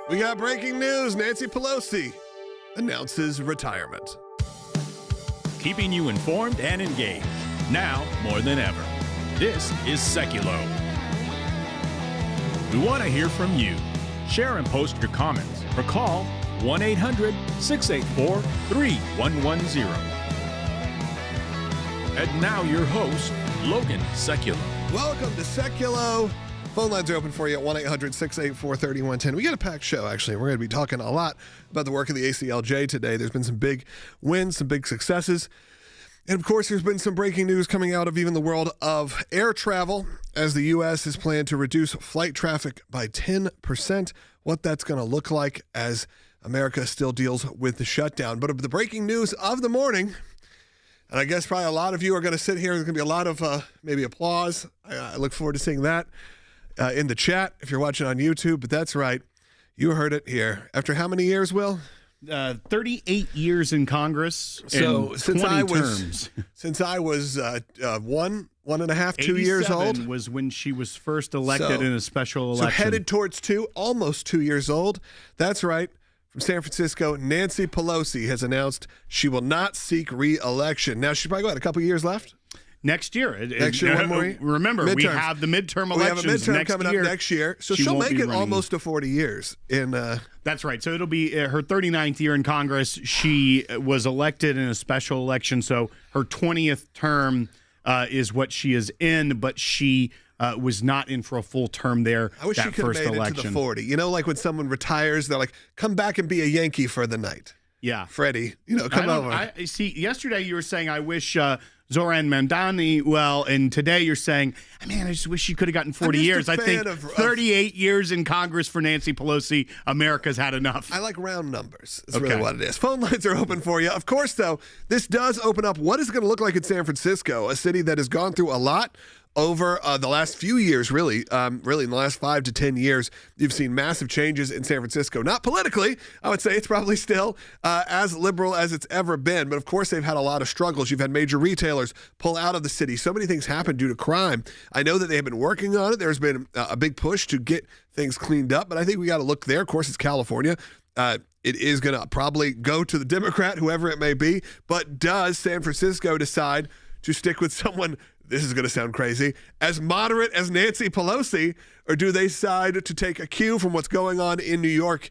We got breaking news. Nancy Pelosi announces retirement. Keeping you informed and engaged, now more than ever. This is Sekulow. We want to hear from you. Share and post your comments or call 1-800-684-3110. And now your host, Logan Sekulow. Welcome to Sekulow. Phone lines are open for you at 1-800-684-3110. We got a packed show, actually. We're going to be talking a lot about the work of the ACLJ today. There's been some big wins, some big successes. And, of course, there's been some breaking news coming out of even the world of air travel as the U.S. has planned to reduce flight traffic by 10%. What that's going to look like as America still deals with the shutdown. But the breaking news of the morning, and I guess probably a lot of you are going to sit here. There's going to be a lot of maybe applause. I look forward to seeing that in the chat if you're watching on YouTube. But that's right. You heard it here. After how many years, Will? 38 years in Congress. So and since 20 I was terms. since I was one and a half, 2 years old was when she was first elected in a special election. So headed towards almost 2 years old. That's right. From San Francisco, Nancy Pelosi has announced she will not seek re-election. Now, she's probably got a couple years left. Next year. Next year, one more year? Remember, Midterms. we have the midterm elections We have a midterm coming year. up next year. So she'll make it almost to 40 years. That's right. So it'll be her 39th year in Congress. She was elected in a special election. So her 20th term is what she is in, but she was not in for a full term there. I wish that she could first have made election. it to the 40. You know, like when someone retires, they're like, come back and be a Yankee for the night. Yeah. Freddie, come over. I see, yesterday you were saying, I wish Zoran Mandani well, and today you're saying, man, I just wish she could have gotten 40 years. I think 38 years in Congress for Nancy Pelosi, America's had enough. I like round numbers. That's really what it is. Phone lines are open for you. Of course, though, this does open up what is it going to look like in San Francisco, a city that has gone through a lot over the last few years, really in the last 5 to 10 years. You've seen massive changes in San Francisco. Not politically. I would say it's probably still as liberal as it's ever been. But, of course, they've had a lot of struggles. You've had major retailers pull out of the city. So many things happen due to crime. I know that they have been working on it. There's been a big push to get things cleaned up. But I think we got to look there. Of course, it's California. It is going to probably go to the Democrat, whoever it may be. But does San Francisco decide to stick with someone, this is going to sound crazy, as moderate as Nancy Pelosi, or do they decide to take a cue from what's going on in New York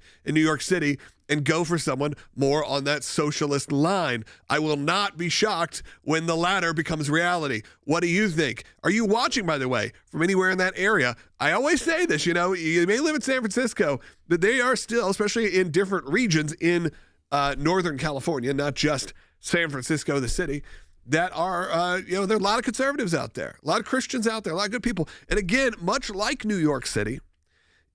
City, and go for someone more on that socialist line? I will not be shocked when the latter becomes reality. What do you think? Are you watching, by the way, from anywhere in that area? I always say this, you may live in San Francisco, but they are still, especially in different regions in Northern California, not just San Francisco, the city, that are, there are a lot of conservatives out there, a lot of Christians out there, a lot of good people. And again, much like New York City,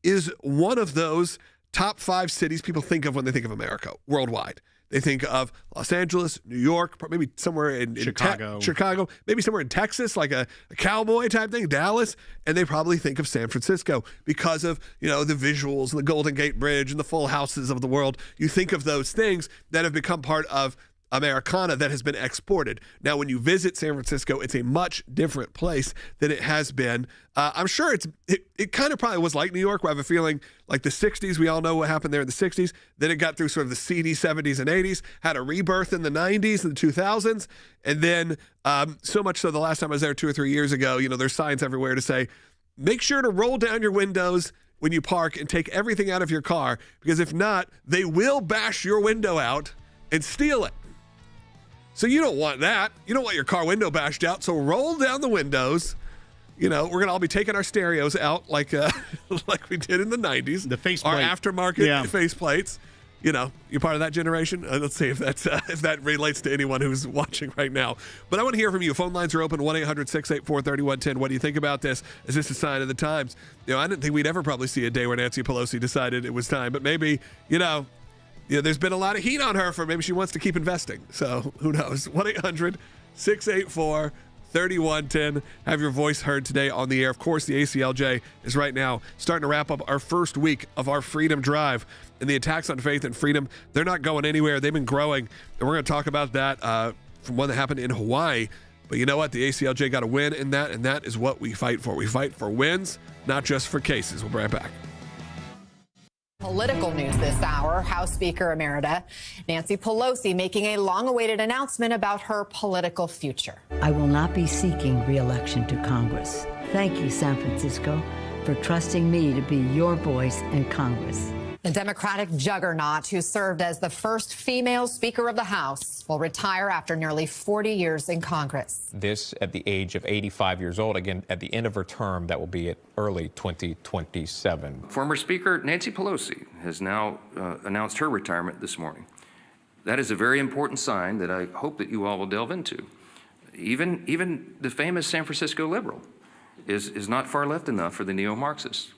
is one of those top 5 cities people think of when they think of America worldwide. They think of Los Angeles, New York, maybe somewhere in Chicago, maybe somewhere in Texas, like a cowboy type thing, Dallas, and they probably think of San Francisco because of, the visuals and the Golden Gate Bridge and the Full Houses of the world. You think of those things that have become part of Americana that has been exported. Now, when you visit San Francisco, it's a much different place than it has been. I'm sure it kind of probably was like New York, where I have a feeling like the 60s, we all know what happened there in the 60s. Then it got through sort of the seedy 70s and 80s, had a rebirth in the 90s and the 2000s. And then so much so the last time I was there 2 or 3 years ago, there's signs everywhere to say, make sure to roll down your windows when you park and take everything out of your car, because if not, they will bash your window out and steal it. So you don't want that. You don't want your car window bashed out. So roll down the windows. We're going to all be taking our stereos out like like we did in the 90s. The faceplate. Our aftermarket faceplates. You're part of that generation. Let's see if that relates to anyone who's watching right now. But I want to hear from you. Phone lines are open, 1-800-684-3110. What do you think about this? Is this a sign of the times? I didn't think we'd ever probably see a day where Nancy Pelosi decided it was time. But maybe, there's been a lot of heat on her for maybe she wants to keep investing. So who knows? 1-800-684-3110. Have your voice heard today on the air. Of course, the ACLJ is right now starting to wrap up our first week of our Freedom Drive. And the attacks on faith and freedom, they're not going anywhere. They've been growing. And we're going to talk about that from one that happened in Hawaii. But you know what? The ACLJ got a win in that, and that is what we fight for. We fight for wins, not just for cases. We'll be right back. Political news this hour. House Speaker Emerita Nancy Pelosi making a long-awaited announcement about her political future. I will not be seeking re-election to Congress. Thank you, San Francisco, for trusting me to be your voice in Congress. The Democratic juggernaut, who served as the first female Speaker of the House, will retire after nearly 40 years in Congress. This at the age of 85 years old. Again, at the end of her term, that will be at early 2027. Former Speaker Nancy Pelosi has now announced her retirement this morning. That is a very important sign that I hope that you all will delve into. Even the famous San Francisco liberal is not far left enough for the neo-Marxists.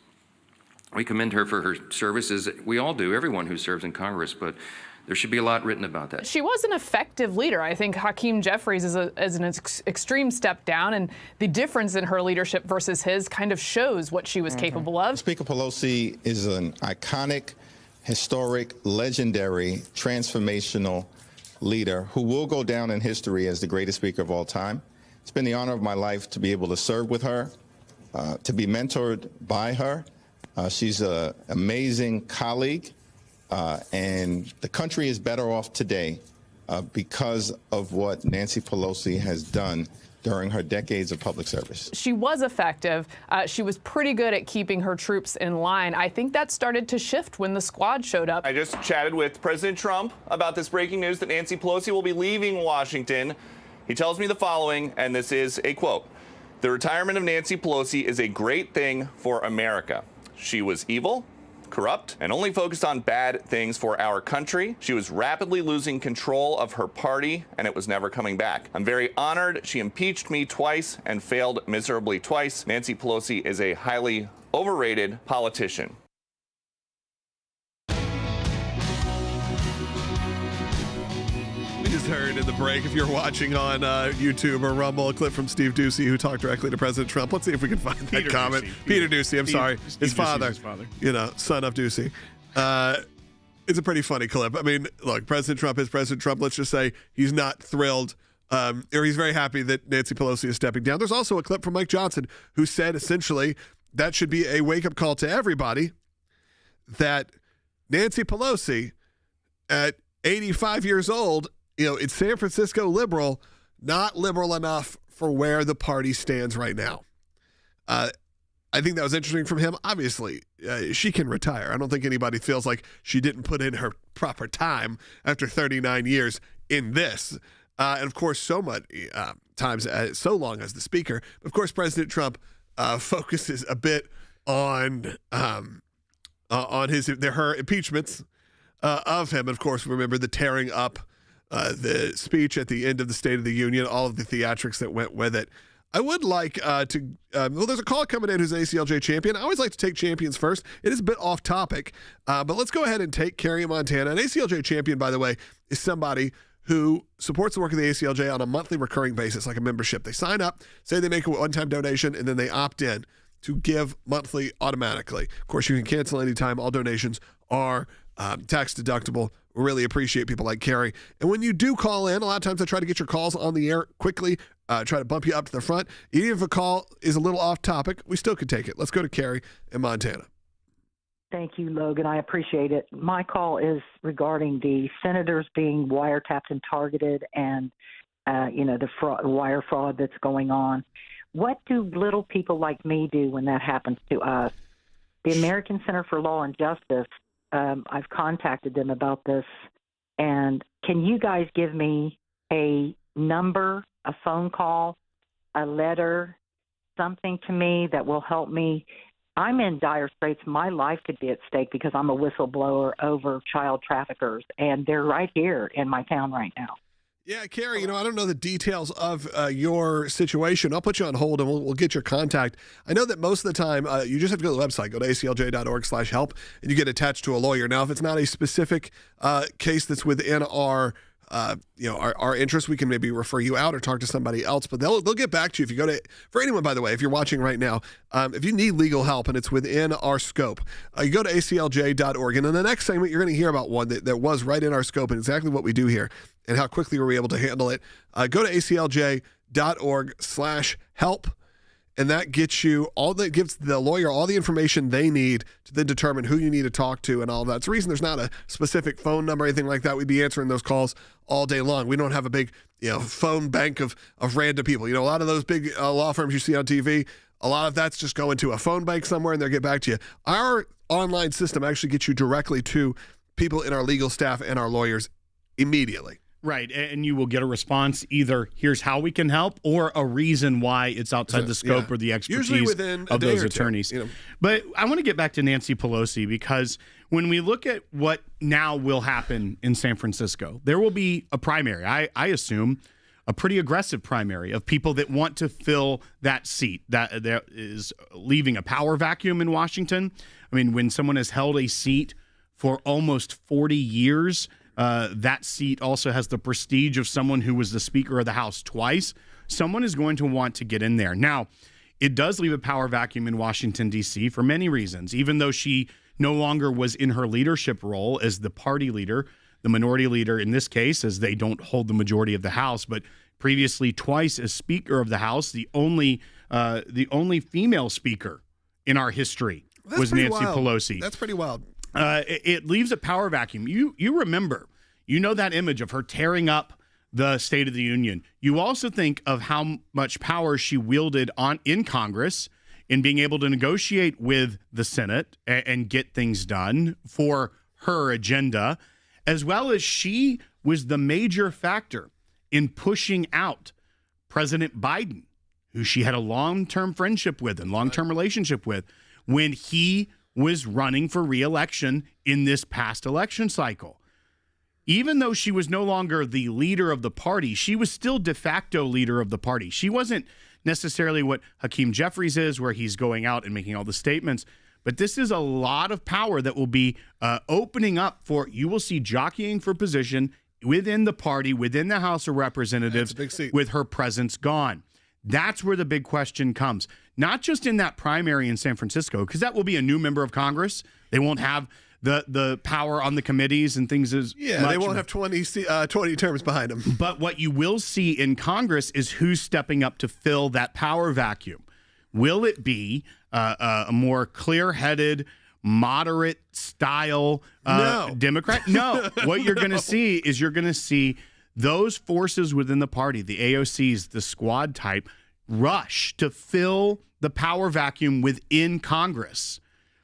We commend her for her services. We all do, everyone who serves in Congress, but there should be a lot written about that. She was an effective leader. I think Hakeem Jeffries is an extreme step down, and the difference in her leadership versus his kind of shows what she was capable of. Speaker Pelosi is an iconic, historic, legendary, transformational leader who will go down in history as the greatest speaker of all time. It's been the honor of my life to be able to serve with her, to be mentored by her. She's an amazing colleague, and the country is better off today because of what Nancy Pelosi has done during her decades of public service. She was effective. She was pretty good at keeping her troops in line. I think that started to shift when the squad showed up. I just chatted with President Trump about this breaking news that Nancy Pelosi will be leaving Washington. He tells me the following, and this is a quote: "The retirement of Nancy Pelosi is a great thing for America. She was evil, corrupt, and only focused on bad things for our country. She was rapidly losing control of her party, and it was never coming back. I'm very honored. She impeached me twice and failed miserably twice. Nancy Pelosi is a highly overrated politician." We just heard in the break, if you're watching on YouTube or Rumble, a clip from Steve Ducey, who talked directly to President Trump. Let's see if we can find that comment. Peter Ducey, I'm sorry. His father, son of Ducey. It's a pretty funny clip. I mean, look, President Trump is President Trump. Let's just say he's not thrilled, or he's very happy that Nancy Pelosi is stepping down. There's also a clip from Mike Johnson, who said essentially that should be a wake-up call to everybody that Nancy Pelosi, at 85 years old, it's San Francisco liberal, not liberal enough for where the party stands right now. I think that was interesting from him. Obviously, she can retire. I don't think anybody feels like she didn't put in her proper time after 39 years in this. And of course, so much times, so long as the speaker. Of course, President Trump focuses a bit on her impeachments of him. Of course, remember the tearing up the speech at the end of the State of the Union, all of the theatrics that went with it. I would like there's a call coming in who's an ACLJ champion. I always like to take champions first. It is a bit off topic, but let's go ahead and take Carrie in Montana. An ACLJ champion, by the way, is somebody who supports the work of the ACLJ on a monthly recurring basis, like a membership. They sign up, say they make a one-time donation, and then they opt in to give monthly automatically. Of course, you can cancel anytime. All donations are tax deductible. We really appreciate people like Carrie. And when you do call in, a lot of times I try to get your calls on the air quickly, try to bump you up to the front. Even if a call is a little off topic, we still could take it. Let's go to Carrie in Montana. Thank you, Logan. I appreciate it. My call is regarding the senators being wiretapped and targeted and, the wire fraud that's going on. What do little people like me do when that happens to us? The American Center for Law and Justice, I've contacted them about this. And can you guys give me a number, a phone call, a letter, something to me that will help me? I'm in dire straits. My life could be at stake because I'm a whistleblower over child traffickers, and they're right here in my town right now. Yeah, Carrie, I don't know the details of your situation. I'll put you on hold and we'll get your contact. I know that most of the time you just have to go to the website, go to aclj.org/help, and you get attached to a lawyer. Now, if it's not a specific case that's within our interest, we can maybe refer you out or talk to somebody else, but they'll get back to you. If you go to, for anyone, by the way, if you're watching right now, if you need legal help and it's within our scope, you go to aclj.org. And in the next segment, you're going to hear about one that was right in our scope and exactly what we do here and how quickly we're able to handle it. Go to aclj.org/help. and that gets you gives the lawyer all the information they need to then determine who you need to talk to and all of that. It's the reason there's not a specific phone number or anything like that. We'd be answering those calls all day long. We don't have a big, phone bank of random people. A lot of those big law firms you see on TV, a lot of that's just going to a phone bank somewhere and they'll get back to you. Our online system actually gets you directly to people in our legal staff and our lawyers immediately. Right, and you will get a response, either here's how we can help or a reason why it's outside the scope or the expertise of those attorneys. But I want to get back to Nancy Pelosi, because when we look at what now will happen in San Francisco, there will be a primary, I assume, a pretty aggressive primary of people that want to fill that seat that is leaving a power vacuum in Washington. I mean, when someone has held a seat for almost 40 years, that seat also has the prestige of someone who was the Speaker of the House twice. Someone is going to want to get in there. Now, it does leave a power vacuum in Washington, D.C. for many reasons. Even though she no longer was in her leadership role as the party leader, the minority leader in this case, as they don't hold the majority of the House, but previously twice as Speaker of the House, the only female speaker in our history was Nancy Pelosi. That's pretty wild. It leaves a power vacuum. You remember, that image of her tearing up the State of the Union. You also think of how much power she wielded in Congress in being able to negotiate with the Senate and get things done for her agenda, as well as she was the major factor in pushing out President Biden, who she had a long-term friendship with and long-term relationship with, when he was running for re-election in this past election cycle. Even though she was no longer the leader of the party, she was still de facto leader of the party. She wasn't necessarily what Hakeem Jeffries is, where he's going out and making all the statements, but this is a lot of power that will be opening up for, you will see jockeying for position within the party, within the House of Representatives, with her presence gone. That's where the big question comes. Not just in that primary in San Francisco, because that will be a new member of Congress. They won't have the power on the committees and things as much. They won't have 20 terms behind them. But what you will see in Congress is who's stepping up to fill that power vacuum. Will it be a more clear-headed, moderate style Democrat? No. What you're going to see is those forces within the party, the AOCs, the squad type, rush to fill the power vacuum within Congress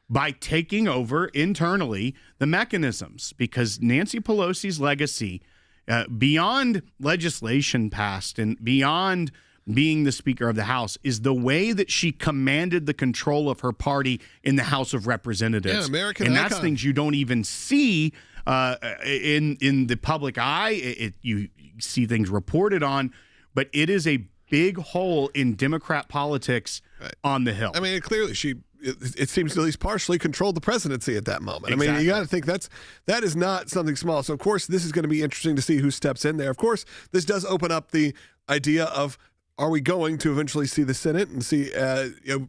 by taking over internally the mechanisms. Because Nancy Pelosi's legacy, beyond legislation passed and beyond being the Speaker of the House, is the way that she commanded the control of her party in the House of Representatives. Yeah, American and icon. that's things you don't even see in the public eye. You see things reported on, but it is a big hole in Democrat politics on the Hill. I mean, clearly it seems to at least partially controlled the presidency at that moment. Exactly. I mean, you got to think that is not something small. So, of course, this is going to be interesting to see who steps in there. Of course, this does open up the idea of, are we going to eventually see the Senate and see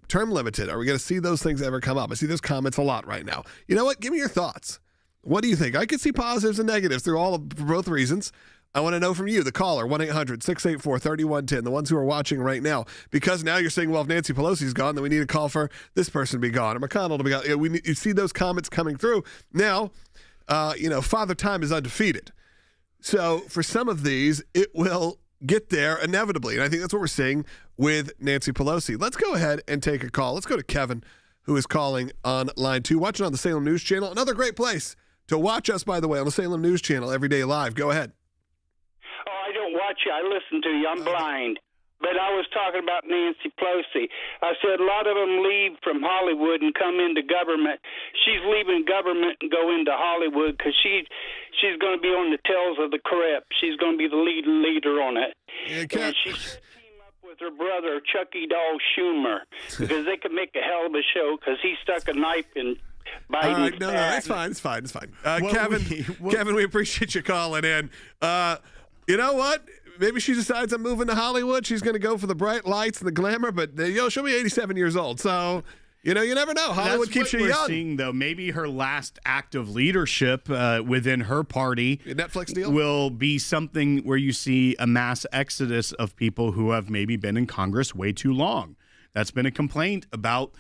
term limited? Are we going to see those things ever come up? I see those comments a lot right now. You know what? Give me your thoughts. What do you think? I could see positives and negatives for both reasons. I want to know from you, the caller, 1-800-684-3110, the ones who are watching right now. Because now you're saying, well, if Nancy Pelosi's gone, then we need to call for this person to be gone or McConnell to be gone. You see those comments coming through. Now, Father Time is undefeated. So for some of these, it will get there inevitably. And I think that's what we're seeing with Nancy Pelosi. Let's go ahead and take a call. Let's go to Kevin, who is calling on line 2, watching on the Salem News Channel. Another great place to watch us, by the way, on the Salem News Channel every day live. Go ahead. I don't watch you. I listen to you. I'm blind. But I was talking about Nancy Pelosi. I said a lot of them leave from Hollywood and come into government. She's leaving government and go into Hollywood because she's going to be on the tails of the crap. She's going to be the leader on it. And she's going to team up with her brother, Chucky Doll Schumer, because they can make a hell of a show because he stuck a knife in Biden's No, that's fine. It's fine. Kevin, we appreciate you calling in. You know what? Maybe she decides I'm moving to Hollywood. She's going to go for the bright lights and the glamour, but she'll be 87 years old. So, you never know. Hollywood keeps you young. That's what we're seeing, though. Maybe her last act of leadership within her party Netflix deal will be something where you see a mass exodus of people who have maybe been in Congress way too long. That's been a complaint about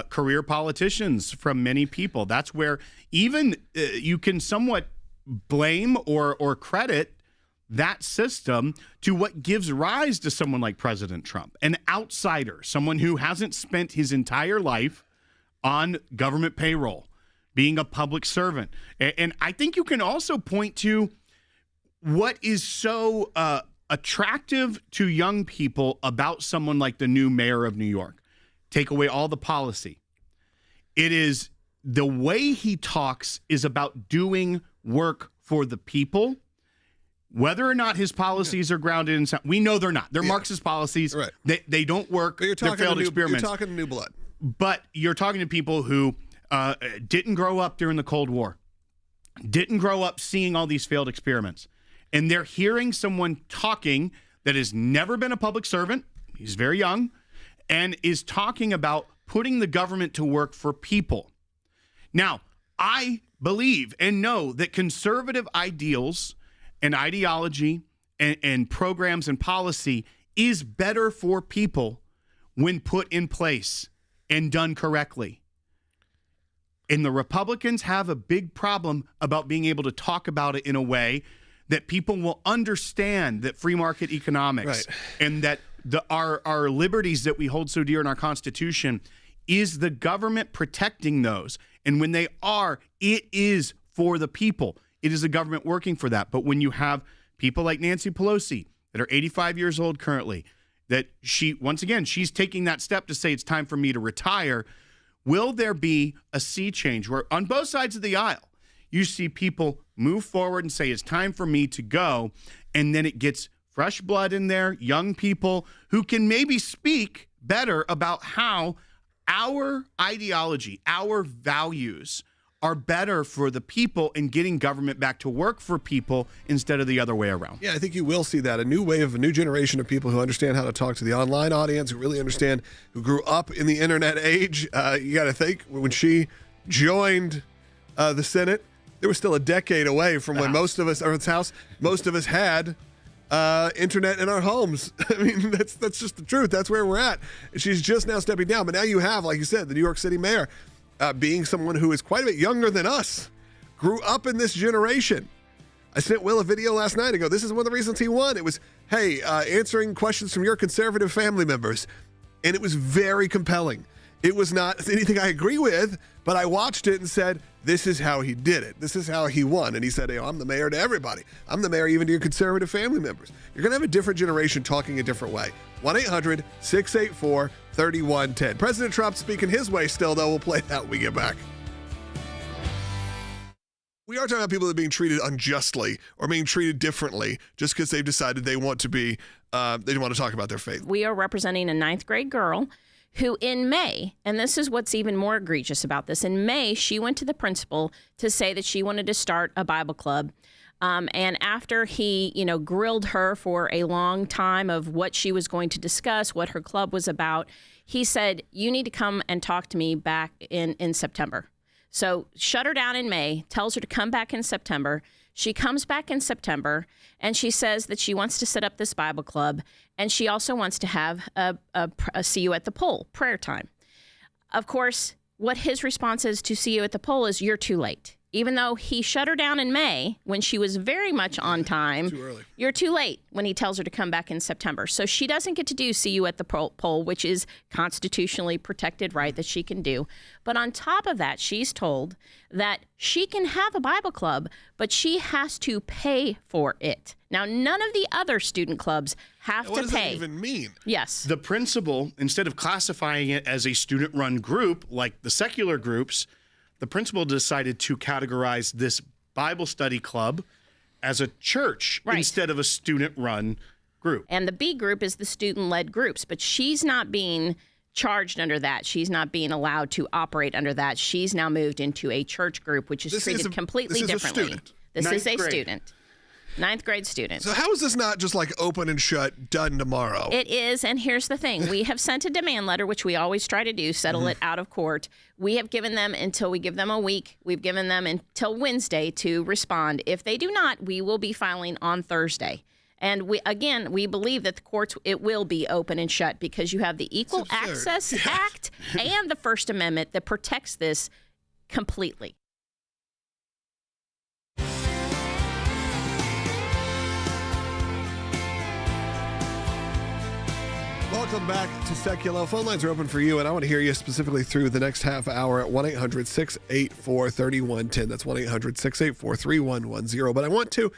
career politicians from many people. That's where even you can somewhat blame or credit that system to what gives rise to someone like President Trump, an outsider, someone who hasn't spent his entire life on government payroll, being a public servant. And I think you can also point to what is so attractive to young people about someone like the new mayor of New York. Take away all the policy. It is the way he talks is about doing work for the people. Whether or not his policies are grounded in we know they're not. They're Marxist policies. Right. They don't work. They're failed experiments. You're talking to new blood. But you're talking to people who didn't grow up during the Cold War, didn't grow up seeing all these failed experiments. And they're hearing someone talking that has never been a public servant. He's very young and is talking about putting the government to work for people. Now, I believe and know that conservative ideals and ideology and programs and policy is better for people when put in place and done correctly. And the Republicans have a big problem about being able to talk about it in a way that people will understand that free market economics and that our liberties that we hold so dear in our Constitution is the government protecting those. And when they are, it is for the people. It is the government working for that. But when you have people like Nancy Pelosi that are 85 years old currently, that she's taking that step to say it's time for me to retire, will there be a sea change where on both sides of the aisle, you see people move forward and say it's time for me to go, and then it gets fresh blood in there, young people who can maybe speak better about how our ideology, our values are better for the people and getting government back to work for people instead of the other way around. Yeah, I think you will see that. A new wave, a new generation of people who understand how to talk to the online audience, who really understand, who grew up in the internet age. You got to think, when she joined the Senate, there was still a decade away from when most of us, or its House, most of us had internet in our homes. I mean, that's just the truth. That's where we're at. And she's just now stepping down. But now you have, like you said, the New York City mayor being someone who is quite a bit younger than us, grew up in this generation. I sent Will a video last night. I go, this is one of the reasons he won. It was, hey, answering questions from your conservative family members. And it was very compelling. It was not anything I agree with, but I watched it and said, this is how he did it. This is how he won. And he said, hey, I'm the mayor to everybody. I'm the mayor even to your conservative family members. You're going to have a different generation talking a different way. 1-800-684-3110. President Trump speaking his way still, though. We'll play that when we get back. We are talking about people that are being treated unjustly or being treated differently just because they've decided they want to be, they want to talk about their faith. We are representing a 9th grade girl who in May, and this is what's even more egregious about this, in May, she went to the principal to say that she wanted to start a Bible club. And after he, grilled her for a long time of what she was going to discuss, what her club was about, he said, you need to come and talk to me back in September. So shut her down in May, tells her to come back in September. She comes back in September, and she says that she wants to set up this Bible club, and she also wants to have a see you at the poll prayer time. Of course, what his response is to see you at the poll is, you're too late. Even though he shut her down in May when she was very much on time, too early. You're too late when he tells her to come back in September. So she doesn't get to do see you at the poll, which is constitutionally protected right that she can do. But on top of that, she's told that she can have a Bible club, but she has to pay for it. Now, none of the other student clubs have to pay. What does that even mean? Yes. The principal, instead of classifying it as a student-run group like the secular groups, the principal decided to categorize this Bible study club as a church instead of a student-run group. And the B group is the student-led groups, but she's not being charged under that. She's not being allowed to operate under that. She's now moved into a church group, which is treated completely differently. This is a student. 9th grade student. So how is this not just like open and shut, done tomorrow? It is, and here's the thing. We have sent a demand letter, which we always try to do, settle it out of court. We have given them until we give them a week. We've given them until Wednesday to respond. If they do not, we will be filing on Thursday. And we believe that the courts, it will be open and shut because you have the Equal Access Act and the First Amendment that protects this completely. Welcome back to Sekulow. Phone lines are open for you, and I want to hear you specifically through the next half hour at 1-800-684-3110. That's 1-800-684-3110. But I want to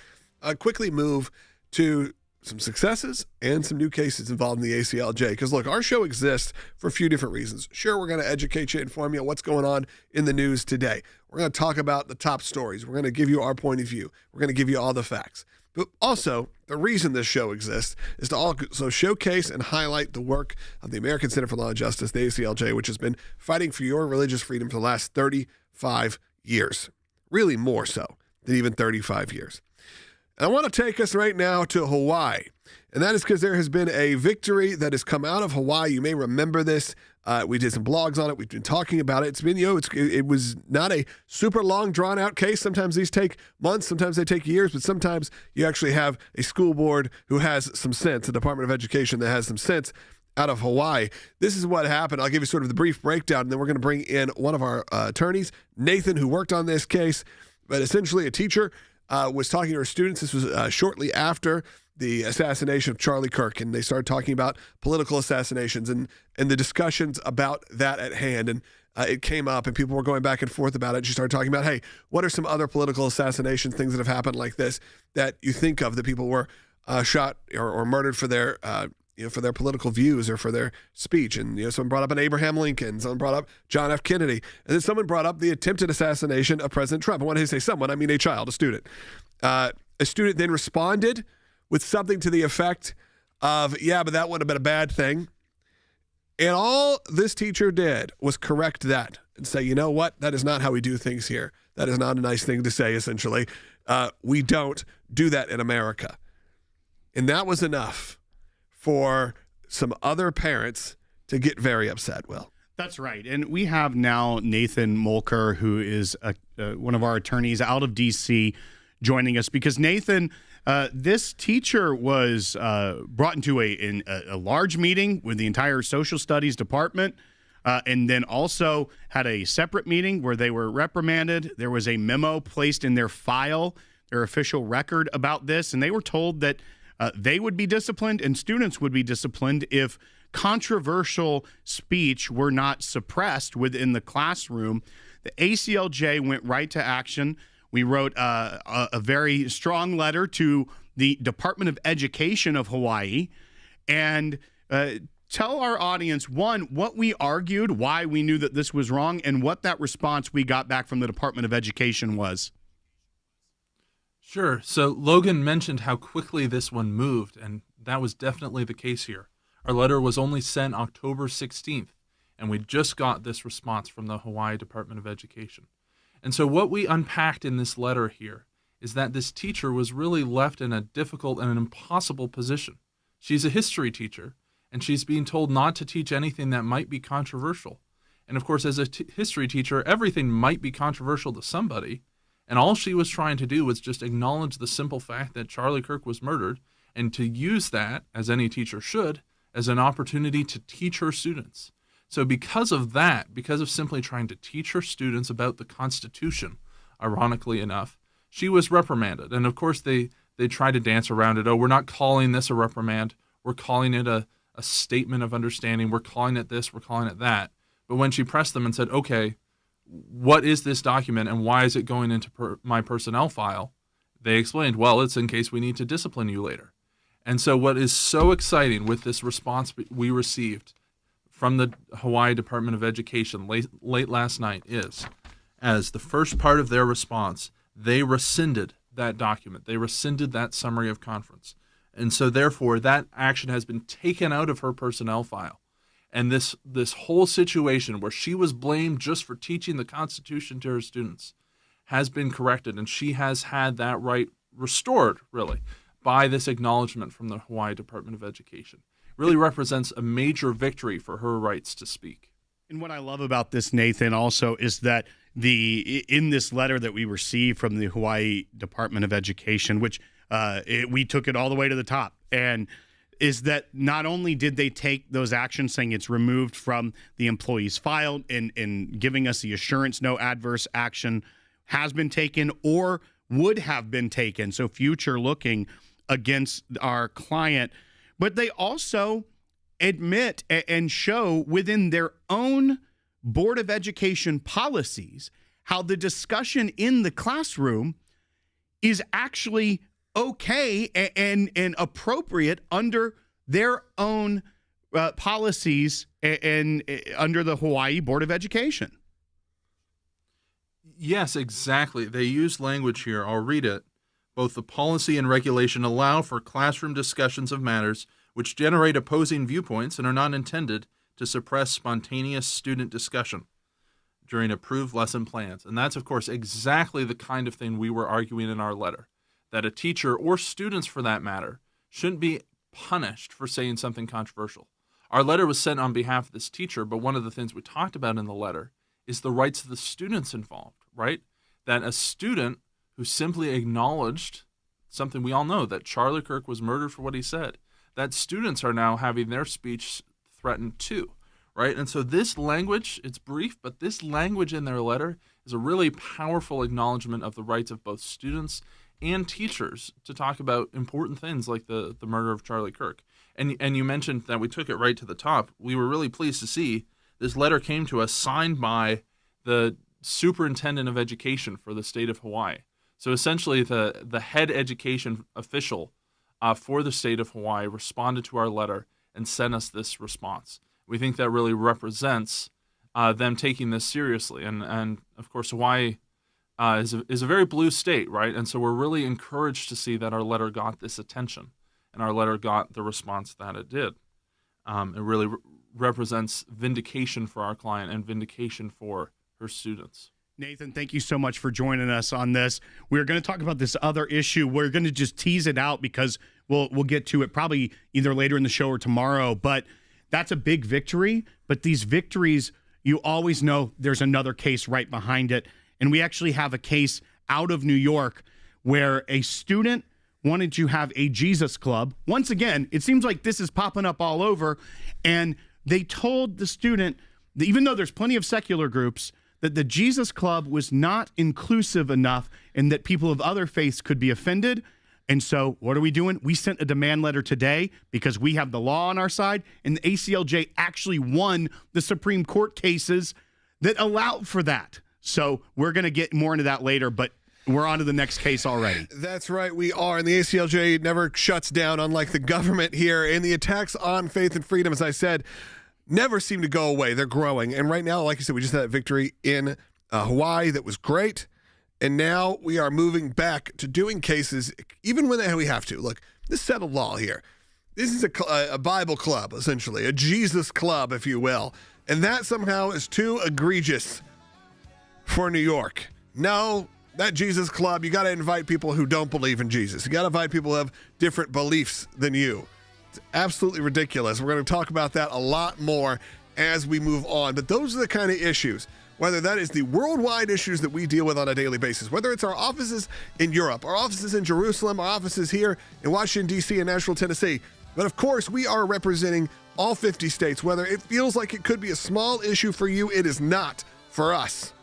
quickly move to some successes and some new cases involved in the ACLJ. Because, look, our show exists for a few different reasons. Sure, we're going to educate you, inform you what's going on in the news today. We're going to talk about the top stories. We're going to give you our point of view. We're going to give you all the facts. But also, the reason this show exists is to also showcase and highlight the work of the American Center for Law and Justice, the ACLJ, which has been fighting for your religious freedom for the last 35 years. Really more so than even 35 years. And I want to take us right now to Hawaii. And that is because there has been a victory that has come out of Hawaii. You may remember this. We did some blogs on it. We've been talking about it. It's been, it was not a super long, drawn-out case. Sometimes these take months. Sometimes they take years. But sometimes you actually have a school board who has some sense, a Department of Education that has some sense out of Hawaii. This is what happened. I'll give you sort of the brief breakdown, and then we're going to bring in one of our attorneys, Nathan, who worked on this case. But essentially, a teacher was talking to her students. This was shortly after the assassination of Charlie Kirk, and they started talking about political assassinations and the discussions about that at hand. And it came up, and people were going back and forth about it. She started talking about, hey, what are some other political assassinations, things that have happened like this that you think of that people were shot or murdered for their for their political views or for their speech. And someone brought up an Abraham Lincoln, someone brought up John F. Kennedy, and then someone brought up the attempted assassination of President Trump. And when I say someone, I mean a child, a student. A student then responded with something to the effect of, yeah, but that wouldn't have been a bad thing. And all this teacher did was correct that and say, you know what? That is not how we do things here. That is not a nice thing to say, essentially. We don't do that in America. And that was enough for some other parents to get very upset, Will. That's right. And we have now Nathan Molker, who is one of our attorneys out of D.C., joining us because Nathan, this teacher was brought into a large meeting with the entire social studies department and then also had a separate meeting where they were reprimanded. There was a memo placed in their file, their official record about this, and they were told that they would be disciplined and students would be disciplined if controversial speech were not suppressed within the classroom. The ACLJ went right to action. We wrote a very strong letter to the Department of Education of Hawaii and tell our audience, one, what we argued, why we knew that this was wrong, and what that response we got back from the Department of Education was. Sure. So Logan mentioned how quickly this one moved, and that was definitely the case here. Our letter was only sent October 16th, and we just got this response from the Hawaii Department of Education. And so what we unpacked in this letter here is that this teacher was really left in a difficult and an impossible position. She's a history teacher, and she's being told not to teach anything that might be controversial. And of course, as a history teacher, everything might be controversial to somebody. And all she was trying to do was just acknowledge the simple fact that Charlie Kirk was murdered and to use that, as any teacher should, as an opportunity to teach her students. So because of that, because of simply trying to teach her students about the Constitution, ironically enough, she was reprimanded. And of course, they tried to dance around it. Oh, we're not calling this a reprimand. We're calling it a statement of understanding. We're calling it this. We're calling it that. But when she pressed them and said, okay, what is this document and why is it going into my personnel file? They explained, well, it's in case we need to discipline you later. And so what is so exciting with this response we received from the Hawaii Department of Education late last night is, as the first part of their response, they rescinded that document. They rescinded that summary of conference. And so therefore, that action has been taken out of her personnel file. And this whole situation where she was blamed just for teaching the Constitution to her students has been corrected, and she has had that right restored, really, by this acknowledgement from the Hawaii Department of Education. Really represents a major victory for her rights to speak. And what I love about this, Nathan, also is that in this letter that we received from the Hawaii Department of Education, which we took it all the way to the top. And is that not only did they take those actions saying it's removed from the employee's file and giving us the assurance no adverse action has been taken or would have been taken, so future looking against our client, but they also admit and show within their own Board of Education policies how the discussion in the classroom is actually okay and appropriate under their own policies and under the Hawaii Board of Education. Yes, exactly. They use language here. I'll read it. Both the policy and regulation allow for classroom discussions of matters which generate opposing viewpoints and are not intended to suppress spontaneous student discussion during approved lesson plans. And that's, of course, exactly the kind of thing we were arguing in our letter, that a teacher, or students for that matter, shouldn't be punished for saying something controversial. Our letter was sent on behalf of this teacher, but one of the things we talked about in the letter is the rights of the students involved, right? That a student who simply acknowledged something we all know, that Charlie Kirk was murdered for what he said, that students are now having their speech threatened too, right? And so this language, it's brief, but this language in their letter is a really powerful acknowledgement of the rights of both students and teachers to talk about important things like the murder of Charlie Kirk. And you mentioned that we took it right to the top. We were really pleased to see this letter came to us signed by the superintendent of education for the state of Hawaii. So essentially the head education official for the state of Hawaii responded to our letter and sent us this response. We think that really represents them taking this seriously. And of course, Hawaii is a very blue state, right? And so we're really encouraged to see that our letter got this attention and our letter got the response that it did. It really represents vindication for our client and vindication for her students. Nathan, thank you so much for joining us on this. We're going to talk about this other issue. We're going to just tease it out because we'll get to it probably either later in the show or tomorrow. But that's a big victory. But these victories, you always know there's another case right behind it. And we actually have a case out of New York where a student wanted to have a Jesus club. Once again, it seems like this is popping up all over. And they told the student, that even though there's plenty of secular groups, that the Jesus Club was not inclusive enough and that people of other faiths could be offended. And so what are we doing? We sent a demand letter today because we have the law on our side, and the ACLJ actually won the Supreme Court cases that allowed for that. So we're going to get more into that later, but we're on to the next case already. That's right, we are. And the ACLJ never shuts down, unlike the government here. And the attacks on faith and freedom, as I said, never seem to go away. They're growing. And right now, like you said, we just had that victory in Hawaii that was great. And now we are moving back to doing cases, even when we have to. Look, this set of law here. This is a Bible club, essentially, a Jesus club, if you will. And that somehow is too egregious for New York. No, that Jesus club, you got to invite people who don't believe in Jesus. You got to invite people who have different beliefs than you. It's absolutely ridiculous. We're going to talk about that a lot more as we move on. But those are the kind of issues, whether that is the worldwide issues that we deal with on a daily basis, whether it's our offices in Europe, our offices in Jerusalem, our offices here in Washington, D.C. and Nashville, Tennessee. But of course, we are representing all 50 states. Whether it feels like it could be a small issue for you, it is not for us.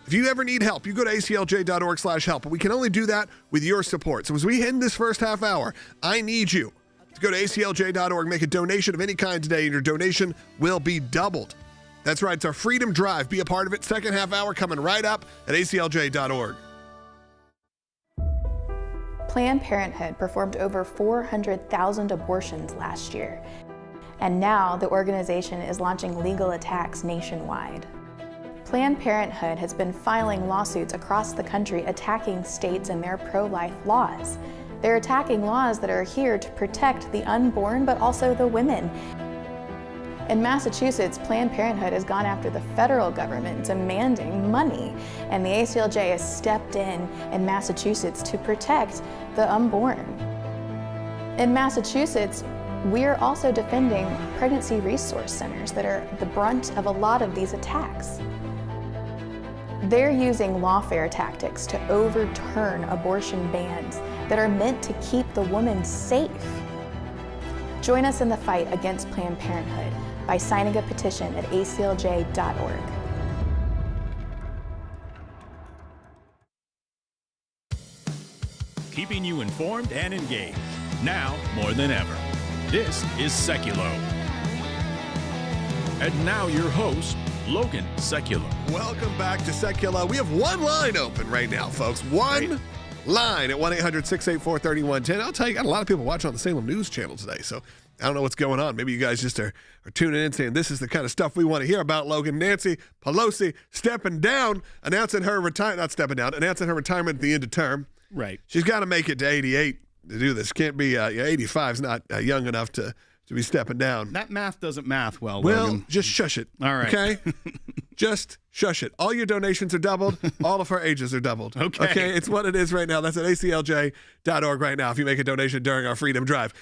If you ever need help, you go to aclj.org/help. But we can only do that with your support. So as we end this first half hour, I need you to go to aclj.org, make a donation of any kind today, and your donation will be doubled. That's right. It's our Freedom Drive. Be a part of it. Second half hour coming right up at aclj.org. Planned Parenthood performed over 400,000 abortions last year. And now the organization is launching legal attacks nationwide. Planned Parenthood has been filing lawsuits across the country attacking states and their pro-life laws. They're attacking laws that are here to protect the unborn, but also the women. In Massachusetts, Planned Parenthood has gone after the federal government demanding money, and the ACLJ has stepped in Massachusetts to protect the unborn. In Massachusetts, we're also defending pregnancy resource centers that are the brunt of a lot of these attacks. They're using lawfare tactics to overturn abortion bans that are meant to keep the woman safe. Join us in the fight against Planned Parenthood by signing a petition at ACLJ.org. Keeping you informed and engaged, now more than ever. This is Sekulow. And now your host, Logan Sekulow. Welcome back to Sekulow. We have one line open right now, folks. One line at 1-800-684-3110. I'll tell you, got a lot of people watching on the Salem News Channel today, so I don't know what's going on. Maybe you guys just are tuning in saying this is the kind of stuff we want to hear about. Logan, Nancy Pelosi stepping down, announcing her retirement at the end of term. Right. She's got to make it to 88 to do this. Can't be 85 is not young enough to be stepping down. That math doesn't math well, Well, Logan. just shush it. All right. Okay? Just shush it. All your donations are doubled. All of her ages are doubled. Okay? It's what it is right now. That's at ACLJ.org right now if you make a donation during our Freedom Drive.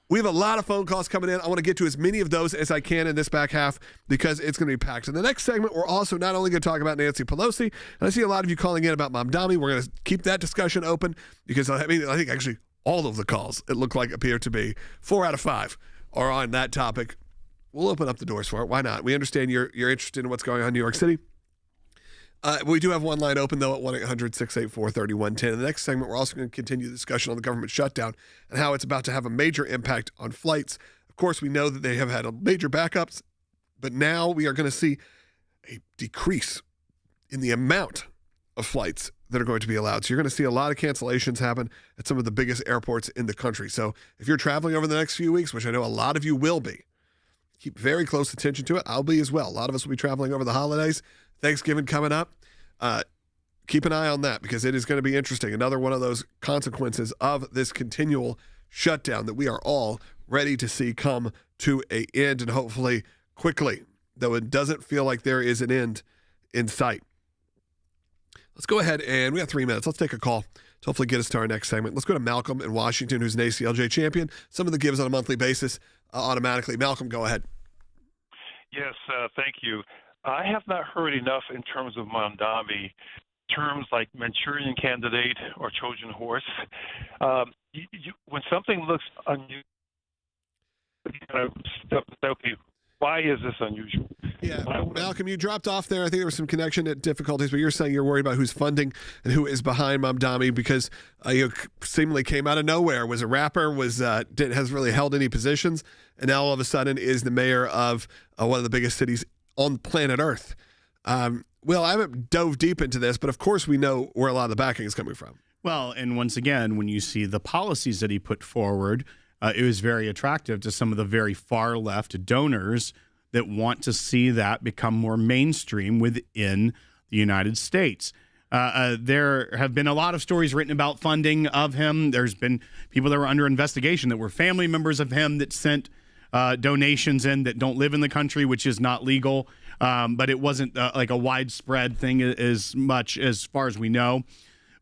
We have a lot of phone calls coming in. I want to get to as many of those as I can in this back half because it's going to be packed. In the next segment, we're also not only going to talk about Nancy Pelosi, and I see a lot of you calling in about Mamdani. We're going to keep that discussion open because I think actually all of the calls, it looked like, appear to be 4 out of 5 are on that topic. We'll open up the doors for it. Why not? We understand you're interested in what's going on in New York City. We do have one line open, though, at 1-800-684-3110. In the next segment, we're also going to continue the discussion on the government shutdown and how it's about to have a major impact on flights. Of course, we know that they have had a major backups, but now we are going to see a decrease in the amount of flights that are going to be allowed. So you're going to see a lot of cancellations happen at some of the biggest airports in the country. So if you're traveling over the next few weeks, which I know a lot of you will be, keep very close attention to it. I'll be as well. A lot of us will be traveling over the holidays. Thanksgiving coming up. Keep an eye on that because it is going to be interesting. Another one of those consequences of this continual shutdown that we are all ready to see come to an end, and hopefully quickly, though it doesn't feel like there is an end in sight. Let's go ahead, and we got 3 minutes. Let's take a call to hopefully get us to our next segment. Let's go to Malcolm in Washington, who's an ACLJ champion. Some of the gives on a monthly basis automatically. Malcolm, go ahead. Yes, thank you. I have not heard enough in terms of Mamdani, terms like Manchurian candidate or Trojan horse. When something looks unusual, okay, why is this unusual? Yeah, Malcolm, you dropped off there. I think there was some connection difficulties, but you're saying you're worried about who's funding and who is behind Mamdani because you seemingly came out of nowhere, was a rapper, hasn't really held any positions, and now all of a sudden is the mayor of one of the biggest cities on planet Earth. Well, I haven't dove deep into this, but of course we know where a lot of the backing is coming from. Well, and once again, when you see the policies that he put forward, it was very attractive to some of the very far left donors that want to see that become more mainstream within the United States. There have been a lot of stories written about funding of him. There's been people that were under investigation that were family members of him that sent donations in that don't live in the country, which is not legal. But it wasn't like a widespread thing as much as far as we know.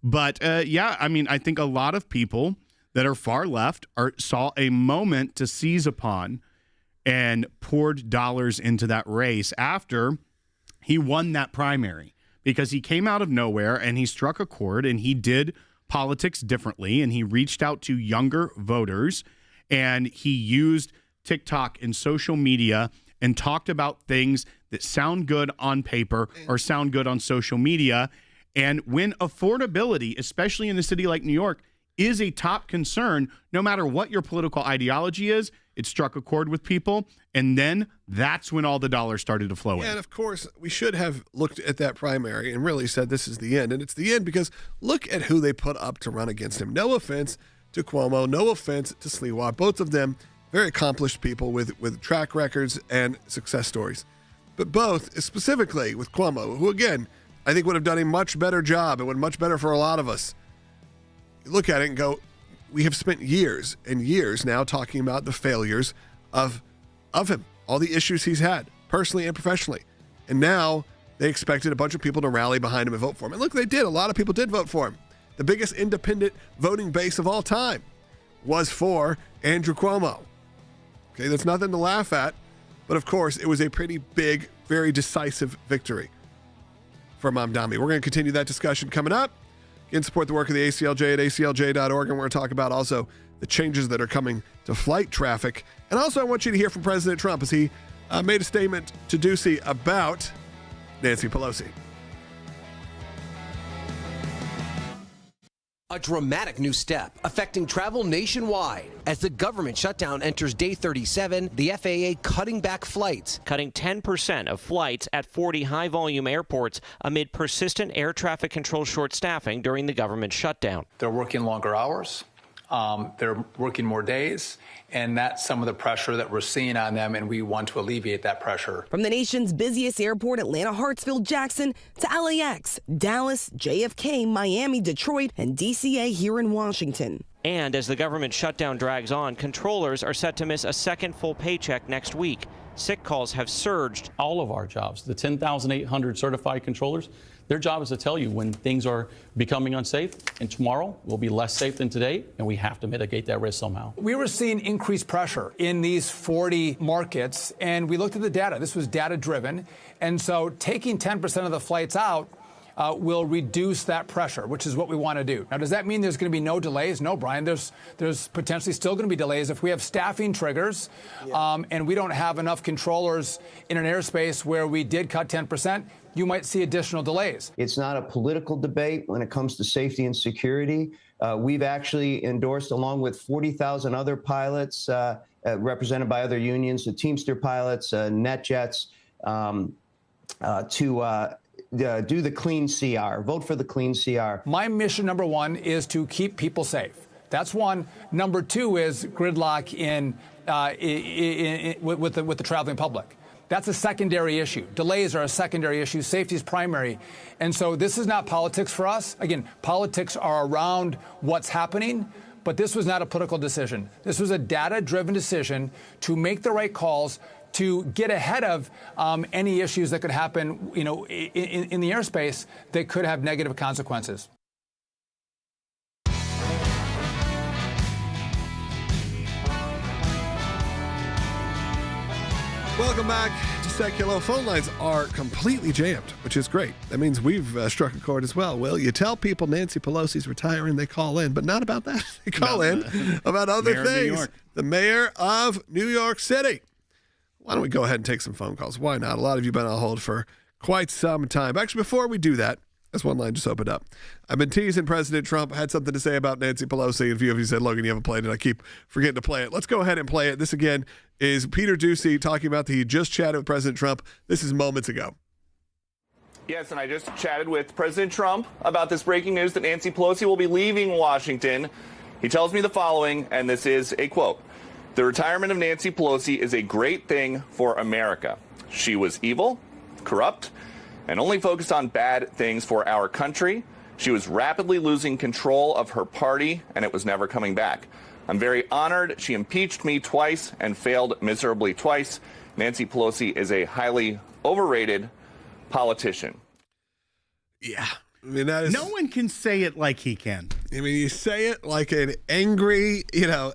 But yeah, I mean, I think a lot of people that are far left saw a moment to seize upon and poured dollars into that race after he won that primary because he came out of nowhere and he struck a chord and he did politics differently and he reached out to younger voters and he used TikTok and social media and talked about things that sound good on paper or sound good on social media. And when affordability, especially in a city like New York, is a top concern, no matter what your political ideology is, it struck a chord with people. And then that's when all the dollars started to flow in. And of course, we should have looked at that primary and really said this is the end. And it's the end because look at who they put up to run against him. No offense to Cuomo, no offense to Sekulow. Both of them very accomplished people with track records and success stories. But both, specifically with Cuomo, who again, I think would have done a much better job and would much better for a lot of us. You look at it and go, we have spent years and years now talking about the failures of him, all the issues he's had, personally and professionally. And now they expected a bunch of people to rally behind him and vote for him. And look, they did. A lot of people did vote for him. The biggest independent voting base of all time was for Andrew Cuomo. Okay, that's nothing to laugh at. But of course, it was a pretty big, very decisive victory for Mamdani. We're going to continue that discussion coming up. Again, support the work of the ACLJ at aclj.org. And we're going to talk about also the changes that are coming to flight traffic. And also, I want you to hear from President Trump as he made a statement to Ducey about Nancy Pelosi. A dramatic new step affecting travel nationwide. As the government shutdown enters day 37, the FAA cutting back flights. Cutting 10% of flights at 40 high-volume airports amid persistent air traffic control short staffing during the government shutdown. They're working longer hours. They're working more days, and that's some of the pressure that we're seeing on them, and we want to alleviate that pressure. From the nation's busiest airport, Atlanta, Hartsfield, Jackson, to LAX, Dallas, JFK, Miami, Detroit, and DCA here in Washington. And as the government shutdown drags on, controllers are set to miss a second full paycheck next week. Sick calls have surged. All of our jobs, the 10,800 certified controllers, their job is to tell you when things are becoming unsafe, and tomorrow will be less safe than today, and we have to mitigate that risk somehow. We were seeing increased pressure in these 40 markets, and we looked at the data. This was data-driven, and so taking 10% of the flights out will reduce that pressure, which is what we want to do. Now, does that mean there's going to be no delays? No, Brian. There's potentially still going to be delays if we have staffing triggers and we don't have enough controllers in an airspace where we did cut 10%. You might see additional delays. It's not a political debate when it comes to safety and security. We've actually endorsed, along with 40,000 other pilots represented by other unions, the Teamster pilots, NetJets, to do the clean CR, vote for the clean CR. My mission, number one, is to keep people safe. That's one. Number two is gridlock with the traveling public. That's a secondary issue. Delays are a secondary issue. Safety is primary. And so this is not politics for us. Again, politics are around what's happening, but this was not a political decision. This was a data-driven decision to make the right calls, to get ahead of any issues that could happen, in the airspace that could have negative consequences. Welcome back to Sekulow. Phone lines are completely jammed, which is great. That means we've struck a chord as well. Will you tell people Nancy Pelosi's retiring, they call in, but not about that. They call in about other things. The mayor of New York City. Why don't we go ahead and take some phone calls? Why not? A lot of you have been on hold for quite some time. Actually, before we do that, as one line just opened up, I've been teasing President Trump. Had something to say about Nancy Pelosi. And a few of you said, Logan, you haven't played it. I keep forgetting to play it. Let's go ahead and play it. This, again, is Peter Ducey talking about that he just chatted with President Trump. This is moments ago. Yes, and I just chatted with President Trump about this breaking news that Nancy Pelosi will be leaving Washington. He tells me the following, and this is a quote. The retirement of Nancy Pelosi is a great thing for America. She was evil, corrupt, and only focused on bad things for our country. She was rapidly losing control of her party, and it was never coming back. I'm very honored. She impeached me twice and failed miserably twice. Nancy Pelosi is a highly overrated politician. Yeah. I mean, that is, no one can say it like he can. I mean, you say it like an angry,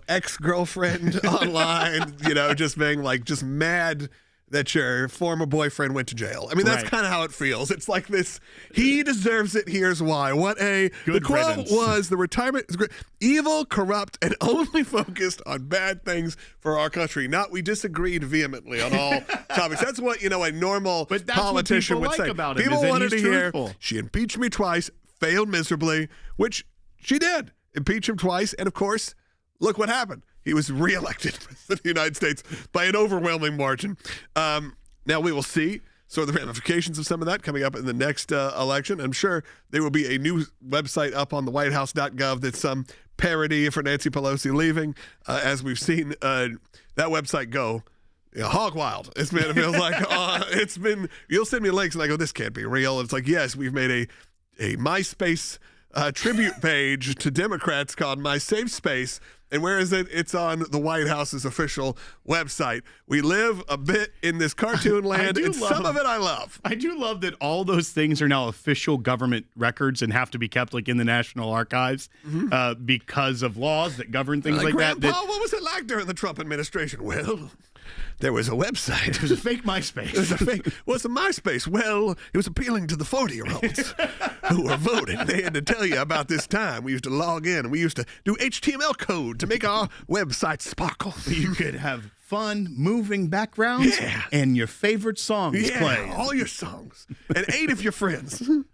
ex-girlfriend online, just being just mad that your former boyfriend went to jail. I mean, that's kind of how it feels. It's like this, he deserves it, here's why. The quote was, the retirement is great, evil, corrupt, and only focused on bad things for our country. We disagreed vehemently on all topics. That's what, a normal politician would say. About him, people wanted to hear, truthful. She impeached me twice, failed miserably, which she did. Impeach him twice, and of course, look what happened. He was reelected President of the United States by an overwhelming margin. Now we will see the ramifications of some of that coming up in the next election. I'm sure there will be a new website up on the whitehouse.gov that's some parody for Nancy Pelosi leaving. As we've seen that website go hog wild. It feels like you'll send me links and I go, this can't be real. It's like, yes, we've made a MySpace tribute page to Democrats called My Safe Space. And where is it? It's on the White House's official website. We live a bit in this cartoon land, and some of it I love. I do love that all those things are now official government records and have to be kept in the National Archives because of laws that govern things like Grandpa, that. What was it like during the Trump administration? Well, there was a website. It was a fake MySpace. It was a fake. What's a MySpace? Well, it was appealing to the 40-year-olds who were voting. They had to tell you about this time. We used to log in, and we used to do HTML code to make our website sparkle. You could have fun, moving backgrounds, and your favorite songs play. All your songs. And 8 of your friends. Your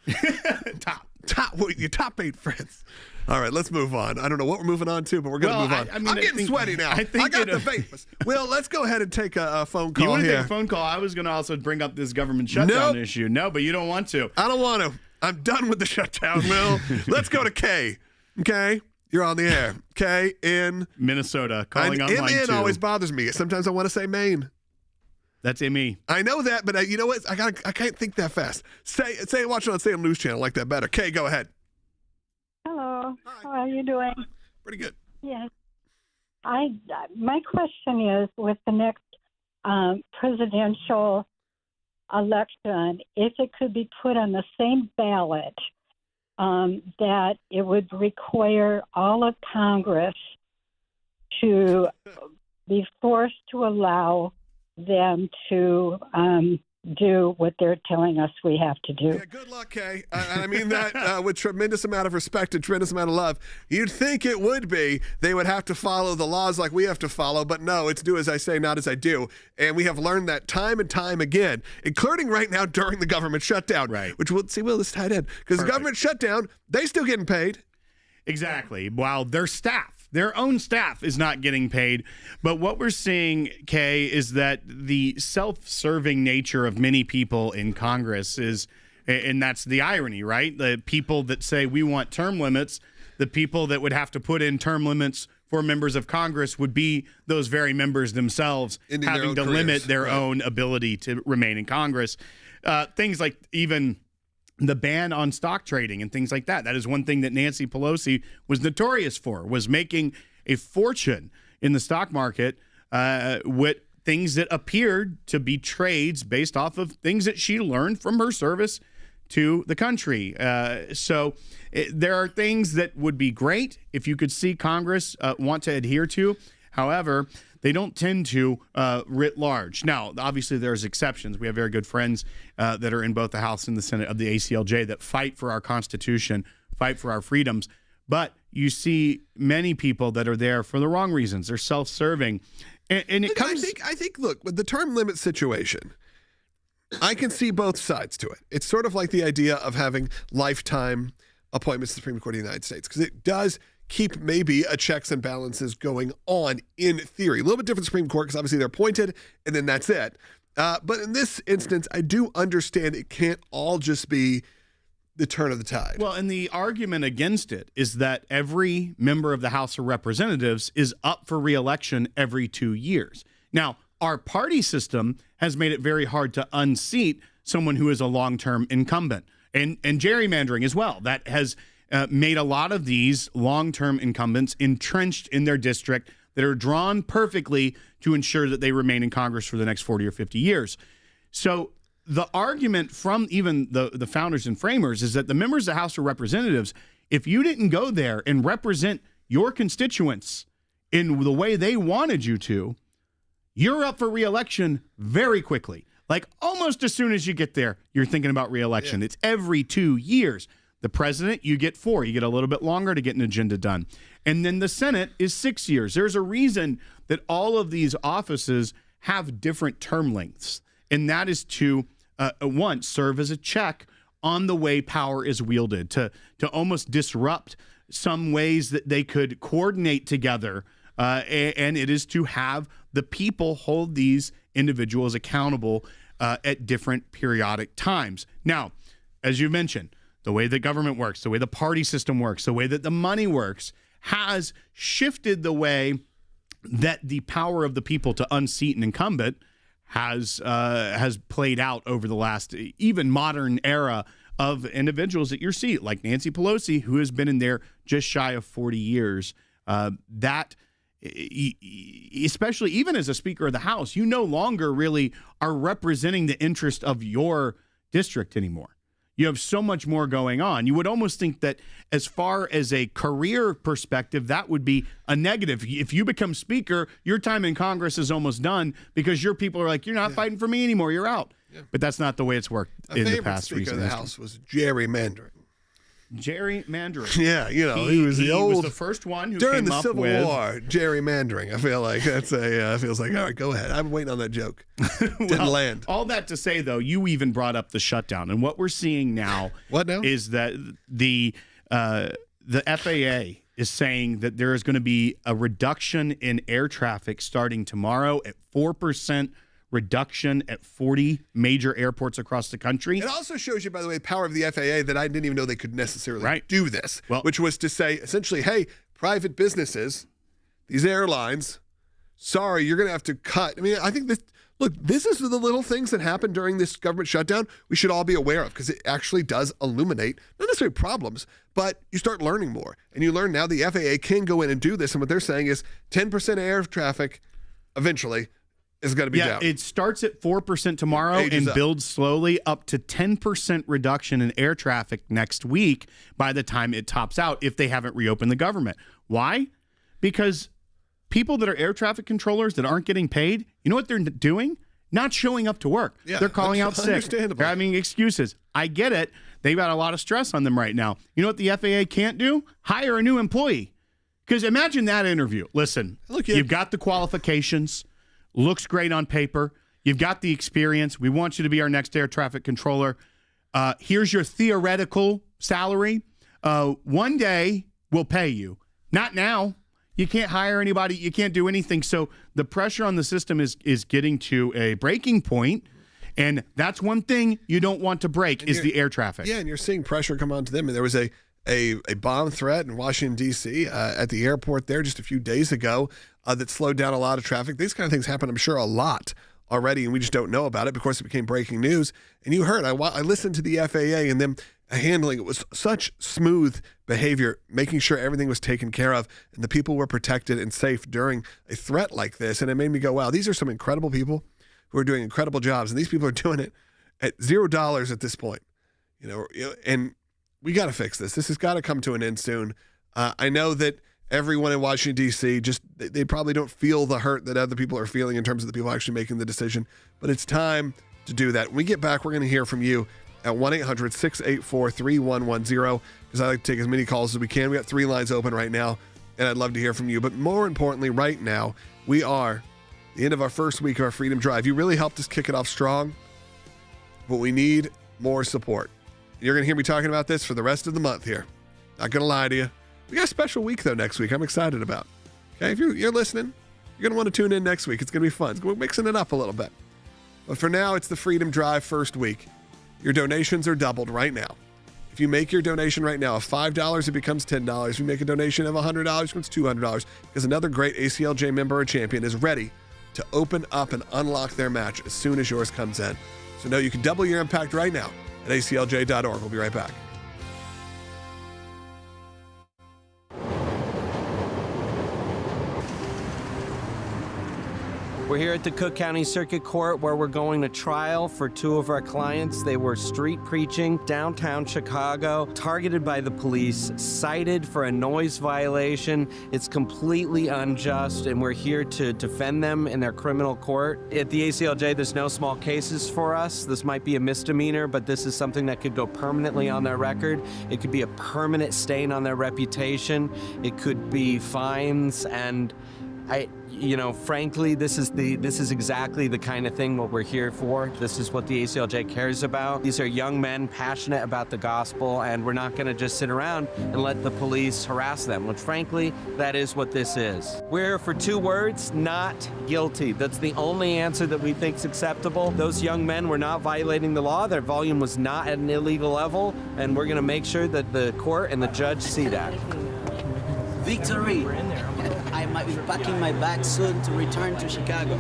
top 8 friends. All right, let's move on. I don't know what we're moving on to, but we're going to move on. I'm getting sweaty now. I got the vapors. Well, let's go ahead and take a phone call. You want to here. take a phone call? I was going to also bring up this government shutdown issue. No, but you don't want to. I don't want to. I'm done with the shutdown, Will. Let's go to Kay. Okay? You're on the air. Kay in Minnesota. Calling on line 2. always bothers me. Sometimes I want to say Maine. That's ME. I know that, but you know what? I can't think that fast. Watch it on Say News Channel. I like that better. Kay, go ahead. Hello. How are you doing? Pretty good. Yes. My question is, with the next presidential election, if it could be put on the same ballot, that it would require all of Congress to be forced to allow them to do what they're telling us we have to do. Yeah, good luck, Kay. I mean that with tremendous amount of respect and tremendous amount of love. You'd think it would be. They would have to follow the laws like we have to follow, but no, it's do as I say, not as I do. And we have learned that time and time again, including right now during the government shutdown. Right. Which we'll see, Will, is tied in. Because the government shutdown, they still getting paid. Exactly. While their own staff is not getting paid. But what we're seeing, Kay, is that the self-serving nature of many people in Congress is, and that's the irony, right? The people that say we want term limits, the people that would have to put in term limits for members of Congress would be those very members themselves having to limit their own ability to remain in Congress. Things like even the ban on stock trading and things like that. That is one thing that Nancy Pelosi was notorious for, was making a fortune in the stock market with things that appeared to be trades based off of things that she learned from her service to the country. So there are things that would be great if you could see Congress want to adhere to. However, they don't tend to writ large. Now, obviously, there's exceptions. We have very good friends that are in both the House and the Senate of the ACLJ that fight for our Constitution, fight for our freedoms. But you see many people that are there for the wrong reasons. They're self-serving. And it comes... I think, look, with the term limit situation, I can see both sides to it. It's sort of like the idea of having lifetime appointments to the Supreme Court of the United States, because it does keep maybe a checks and balances going on in theory. A little bit different Supreme Court because obviously they're appointed and then that's it. But in this instance, I do understand it can't all just be the turn of the tide. Well, and the argument against it is that every member of the House of Representatives is up for re-election every 2 years. Now, our party system has made it very hard to unseat someone who is a long-term incumbent, and gerrymandering as well. That has made a lot of these long-term incumbents entrenched in their district that are drawn perfectly to ensure that they remain in Congress for the next 40 or 50 years. So the argument from even the founders and framers is that the members of the House of Representatives, if you didn't go there and represent your constituents in the way they wanted you to, you're up for re-election very quickly. Like almost as soon as you get there, you're thinking about re-election. Yeah. It's every 2 years. The president, you get 4. You get a little bit longer to get an agenda done. And then the Senate is 6 years. There's a reason that all of these offices have different term lengths. And that is to, one, serve as a check on the way power is wielded, to almost disrupt some ways that they could coordinate together. And it is to have the people hold these individuals accountable at different periodic times. Now, as you mentioned, the way the government works, the way the party system works, the way that the money works has shifted the way that the power of the people to unseat an incumbent has played out over the last even modern era of individuals that you see, like Nancy Pelosi, who has been in there just shy of 40 years. That, especially even as a Speaker of the House, you no longer really are representing the interest of your district anymore. You have so much more going on. You would almost think that as far as a career perspective, that would be a negative. If you become speaker, your time in Congress is almost done because your people are like, you're not fighting for me anymore. You're out. Yeah. But that's not the way it's worked in the past. Speaker of the House was gerrymandering. Gerrymandering. Yeah, he was the old. He was the first one who during came the up Civil with War. Gerrymandering. I feel like that's feels like all right. Go ahead. I've been waiting on that joke. Didn't land. All that to say, though, you even brought up the shutdown, and what we're seeing now. What now? Is that the FAA is saying that there is going to be a reduction in air traffic starting tomorrow at 4%. Reduction at 40 major airports across the country. It also shows you, by the way, the power of the FAA that I didn't even know they could necessarily do this, which was to say, essentially, hey, private businesses, these airlines, sorry, you're going to have to cut. I mean, I think this, look, this is the little things that happen during this government shutdown we should all be aware of because it actually does illuminate, not necessarily problems, but you start learning more. And you learn now the FAA can go in and do this. And what they're saying is 10% of air traffic eventually is going to be down. It starts at 4% tomorrow and builds slowly up to 10% reduction in air traffic next week by the time it tops out if they haven't reopened the government. Why? Because people that are air traffic controllers that aren't getting paid, you know what they're doing? Not showing up to work. Yeah, they're calling out sick. They're having excuses. I get it. They've got a lot of stress on them right now. You know what the FAA can't do? Hire a new employee. Because imagine that interview. Listen, you've got the qualifications. Looks great on paper. You've got the experience. We want you to be our next air traffic controller. Here's your theoretical salary. One day we'll pay you. Not now. You can't hire anybody. You can't do anything. So the pressure on the system is getting to a breaking point, and that's one thing you don't want to break is the air traffic. Yeah, and you're seeing pressure come onto them. And there was a bomb threat in Washington, D.C. At the airport there just a few days ago that slowed down a lot of traffic. These kind of things happen, I'm sure, a lot already, and we just don't know about it because it became breaking news. And you heard, I listened to the FAA and them handling it was such smooth behavior, making sure everything was taken care of and the people were protected and safe during a threat like this. And it made me go, wow, these are some incredible people who are doing incredible jobs, and these people are doing it at $0 at this point. And we got to fix this. This has got to come to an end soon. I know that everyone in Washington, D.C., they probably don't feel the hurt that other people are feeling in terms of the people actually making the decision, but it's time to do that. When we get back, we're going to hear from you at 1-800-684-3110 because I like to take as many calls as we can. We got 3 lines open right now, and I'd love to hear from you. But more importantly, right now, we are at the end of our first week of our Freedom Drive. You really helped us kick it off strong, but we need more support. You're going to hear me talking about this for the rest of the month here. Not going to lie to you. We got a special week, though, next week I'm excited about. Okay, if you're listening, you're going to want to tune in next week. It's going to be fun. We're mixing it up a little bit. But for now, it's the Freedom Drive first week. Your donations are doubled right now. If you make your donation right now of $5, it becomes $10. If you make a donation of $100, it becomes $200 because another great ACLJ member or champion is ready to open up and unlock their match as soon as yours comes in. So know you can double your impact right now at aclj.org. We'll be right back. We're here at the Cook County Circuit Court where we're going to trial for 2 of our clients. They were street preaching downtown Chicago, targeted by the police, cited for a noise violation. It's completely unjust, and we're here to defend them in their criminal court. At the ACLJ, there's no small cases for us. This might be a misdemeanor, but this is something that could go permanently on their record. It could be a permanent stain on their reputation. It could be fines, and frankly, this is exactly the kind of thing what we're here for. This is what the ACLJ cares about. These are young men passionate about the gospel, and we're not going to just sit around and let the police harass them, which frankly, that is what this is. We're for 2 words, not guilty. That's the only answer that we think is acceptable. Those young men were not violating the law. Their volume was not at an illegal level, and we're going to make sure that the court and the judge see that. Victory! I might be packing my bag soon to return to Chicago.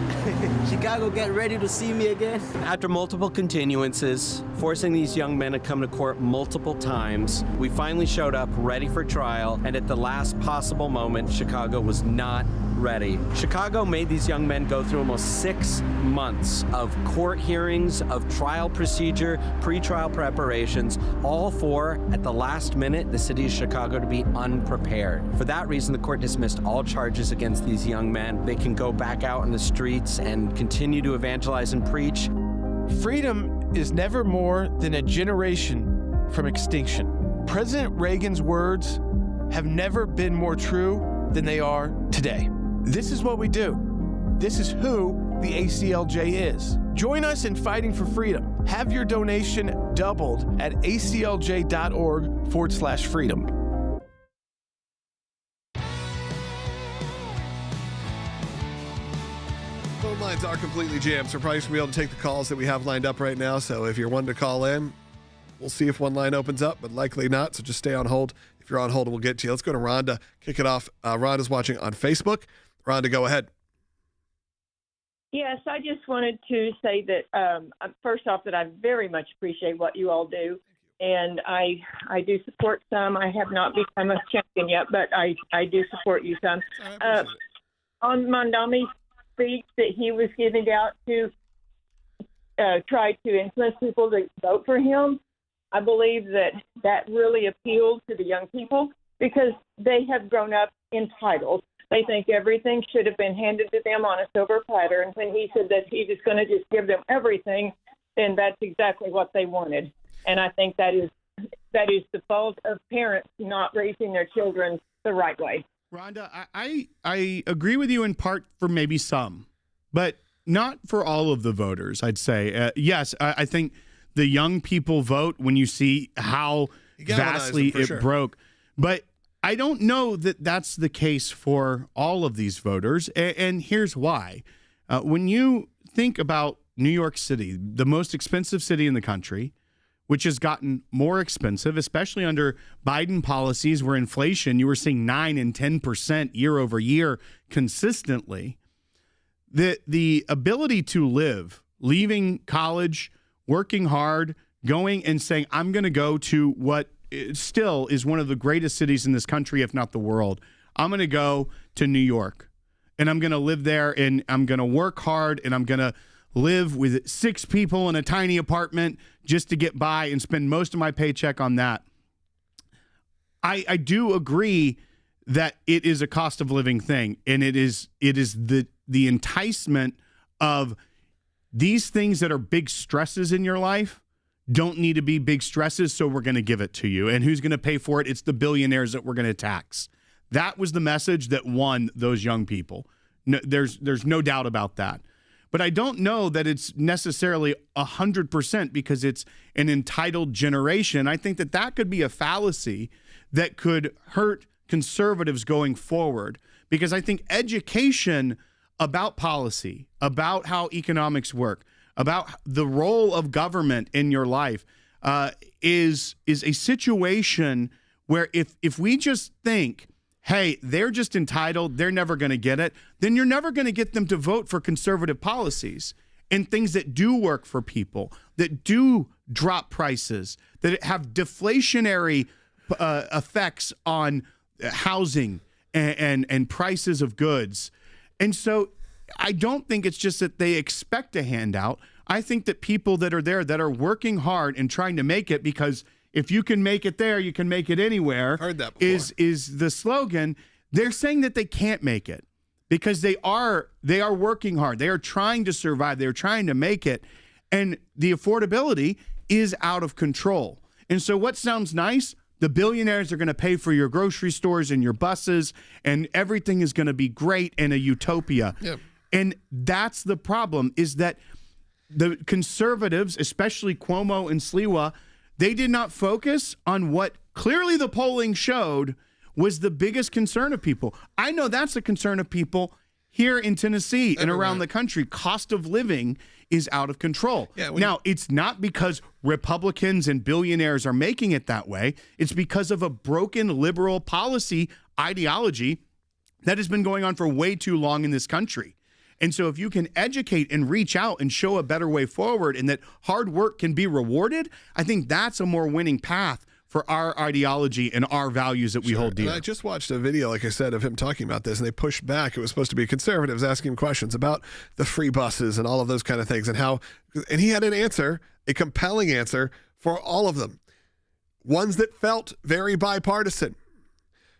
Chicago, get ready to see me again. After multiple continuances, forcing these young men to come to court multiple times, we finally showed up ready for trial, and at the last possible moment, Chicago was not ready. Chicago made these young men go through almost 6 months of court hearings, of trial procedure, pretrial preparations, all for, at the last minute, the city of Chicago to be unprepared. For that reason, the court dismissed all charges against these young men. They can go back out in the streets and continue to evangelize and preach. Freedom is never more than a generation from extinction. President Reagan's words have never been more true than they are today. This is what we do. This is who the ACLJ is. Join us in fighting for freedom. Have your donation doubled at aclj.org/freedom. Phone lines are completely jammed, so we're probably going to be able to take the calls that we have lined up right now. So if you're one to call in, we'll see if one line opens up, but likely not. So just stay on hold. If you're on hold, we'll get to you. Let's go to Rhonda. Kick it off. Rhonda's watching on Facebook. Rhonda, go ahead. Yes, I just wanted to say that first off, that I very much appreciate what you all do, and I do support some. I have not become a champion yet, but I do support you some. On Mondami's speech that he was giving out to try to influence people to vote for him, I believe that really appealed to the young people because they have grown up entitled. They think everything should have been handed to them on a silver platter, and when he said that he was going to just give them everything, then that's exactly what they wanted. And I think that is the fault of parents not raising their children the right way. Rhonda, I agree with you in part for maybe some, but not for all of the voters, I'd say. Yes, I think the young people vote when you see how vastly it broke. But I don't know that that's the case for all of these voters, and here's why. When you think about New York City, the most expensive city in the country, which has gotten more expensive, especially under Biden policies where inflation, you were seeing 9 and 10% year over year consistently. The ability to live, leaving college, working hard, going and saying, I'm going to go to what still is one of the greatest cities in this country, if not the world. I'm going to go to New York, and I'm going to live there, and I'm going to work hard, and I'm going to live with 6 people in a tiny apartment just to get by and spend most of my paycheck on that. I do agree that it is a cost of living thing, and it is the enticement of these things that are big stresses in your life don't need to be big stresses, so we're going to give it to you. And who's going to pay for it? It's the billionaires that we're going to tax. That was the message that won those young people. No, there's no doubt about that. But I don't know that it's necessarily 100% because it's an entitled generation. I think that could be a fallacy that could hurt conservatives going forward, because I think education about policy, about how economics work, about the role of government in your life is a situation where if we just think, hey, they're just entitled, they're never going to get it, then you're never going to get them to vote for conservative policies and things that do work for people, that do drop prices, that have deflationary effects on housing and prices of goods. And so I don't think it's just that they expect a handout. I think that people that are there that are working hard and trying to make it, because if you can make it there, you can make it anywhere. Heard that before. Is the slogan. They're saying that they can't make it because they are working hard. They are trying to survive. They're trying to make it. And the affordability is out of control. And so what sounds nice, the billionaires are going to pay for your grocery stores and your buses, and everything is going to be great and a utopia. Yep. And that's the problem, is that the conservatives, especially Cuomo and Sliwa, they did not focus on what clearly the polling showed was the biggest concern of people. I know that's a concern of people here in Tennessee and around the country. Cost of living is out of control. Yeah, now, it's not because Republicans and billionaires are making it that way. It's because of a broken liberal policy ideology that has been going on for way too long in this country. And so if you can educate and reach out and show a better way forward and that hard work can be rewarded, I think that's a more winning path for our ideology and our values that we hold dear. And I just watched a video, like I said, of him talking about this, and they pushed back. It was supposed to be conservatives asking him questions about the free buses and all of those kind of things, and he had an answer, a compelling answer for all of them, ones that felt very bipartisan.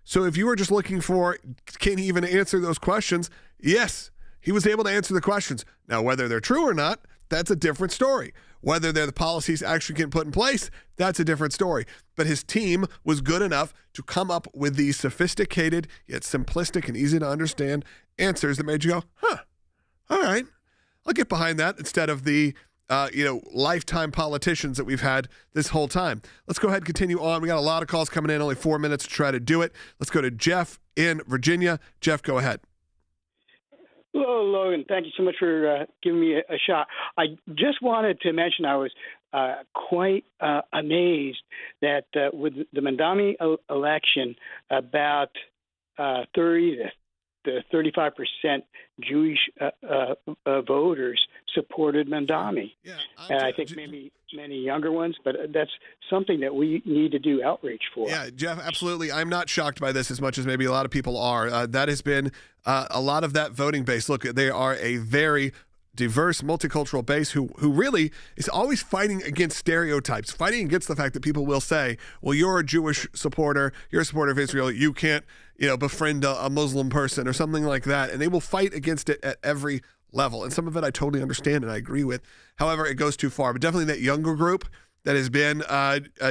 So if you were just looking for, can he even answer those questions? Yes, he was able to answer the questions. Now, whether they're true or not, that's a different story. Whether they're the policies actually get put in place, that's a different story. But his team was good enough to come up with these sophisticated yet simplistic and easy to understand answers that made you go, all right, I'll get behind that, instead of the lifetime politicians that we've had this whole time. Let's go ahead and continue on. We got a lot of calls coming in, only 4 minutes to try to do it. Let's go to Jeff in Virginia. Jeff, go ahead. Hello, Logan. Thank you so much for giving me a shot. I just wanted to mention I was quite amazed that with the Mandami election, about 30 to 35% Jewish voters supported Mandami. Yeah, and I think maybe many younger ones, but that's something that we need to do outreach for. Yeah, Jeff, absolutely. I'm not shocked by this as much as maybe a lot of people are. That has been a lot of that voting base. Look, they are a very diverse, multicultural base who really is always fighting against stereotypes, fighting against the fact that people will say, well, you're a Jewish supporter, you're a supporter of Israel, you can't, befriend a Muslim person or something like that. And they will fight against it at every level. And some of it I totally understand and I agree with. However, it goes too far. But definitely that younger group that has been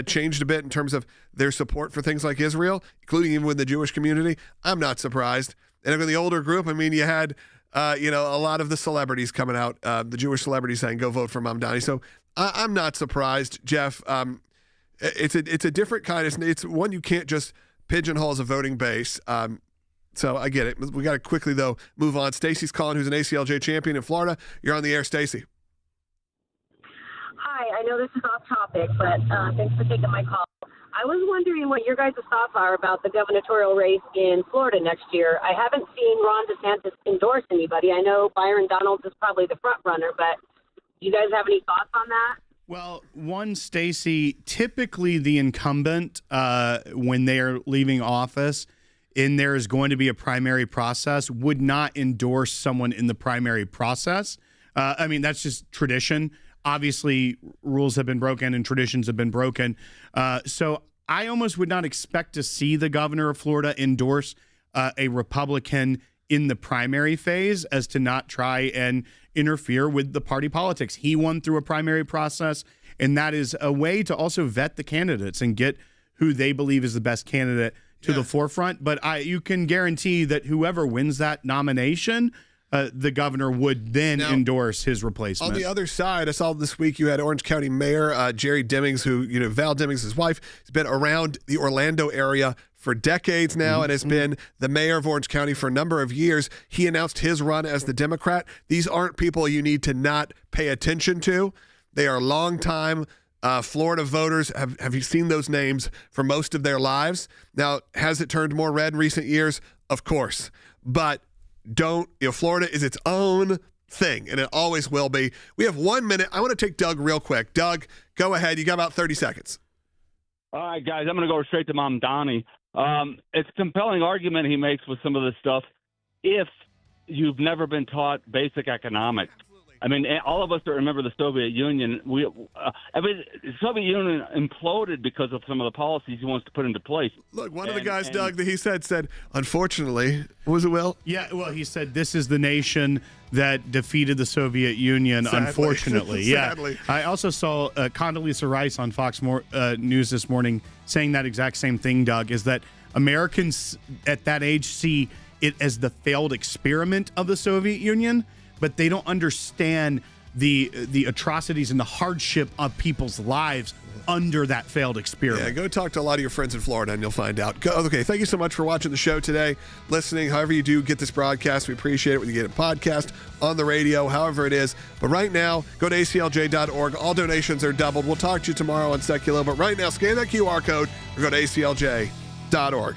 changed a bit in terms of their support for things like Israel, including even with the Jewish community, I'm not surprised. And in the older group, I mean, you had a lot of the celebrities coming out, the Jewish celebrities saying, go vote for Mamdani. So I'm not surprised, Jeff. It's a different kind. It's one you can't just pigeonhole as a voting base. So I get it. We got to quickly, though, move on. Stacy's calling, who's an ACLJ champion in Florida. You're on the air, Stacy. Hi, I know this is off topic, but thanks for taking my call. I was wondering what your guys' thoughts are about the gubernatorial race in Florida next year. I haven't seen Ron DeSantis endorse anybody. I know Byron Donalds is probably the front runner, but do you guys have any thoughts on that? Well, Stacy, typically the incumbent, when they are leaving office and there is going to be a primary process, would not endorse someone in the primary process. That's just tradition. Obviously, rules have been broken and traditions have been broken. So I almost would not expect to see the governor of Florida endorse a Republican in the primary phase, as to not try and interfere with the party politics. He won through a primary process, and that is a way to also vet the candidates and get who they believe is the best candidate to the forefront. But you can guarantee that whoever wins that nomination, the governor would then endorse his replacement. On the other side, I saw this week you had Orange County Mayor Jerry Demings, who, Val Demings, his wife, has been around the Orlando area for decades now and has been the mayor of Orange County for a number of years. He announced his run as the Democrat. These aren't people you need to not pay attention to. They are longtime Florida voters. Have you seen those names for most of their lives? Now, has it turned more red in recent years? Of course. But Florida is its own thing, and it always will be. We have 1 minute. I want to take Doug real quick. Doug, go ahead. You got about 30 seconds. All right, guys, I'm going to go straight to Mamdani. It's a compelling argument he makes with some of this stuff if you've never been taught basic economics. All of us that remember the Soviet Union, the Soviet Union imploded because of some of the policies he wants to put into place. Look, one of the guys, Doug, that he said, unfortunately, what was it, Will? Yeah, well, he said, this is the nation that defeated the Soviet Union, sadly. Unfortunately. Sadly. Yeah. I also saw Condoleezza Rice on Fox News this morning saying that exact same thing, Doug, is that Americans at that age see it as the failed experiment of the Soviet Union, but they don't understand the atrocities and the hardship of people's lives under that failed experiment. Yeah, go talk to a lot of your friends in Florida and you'll find out. Okay, thank you so much for watching the show today, listening, however you do get this broadcast. We appreciate it when you get a podcast, on the radio, however it is. But right now, go to aclj.org. All donations are doubled. We'll talk to you tomorrow on Sekulow. But right now, scan that QR code or go to aclj.org.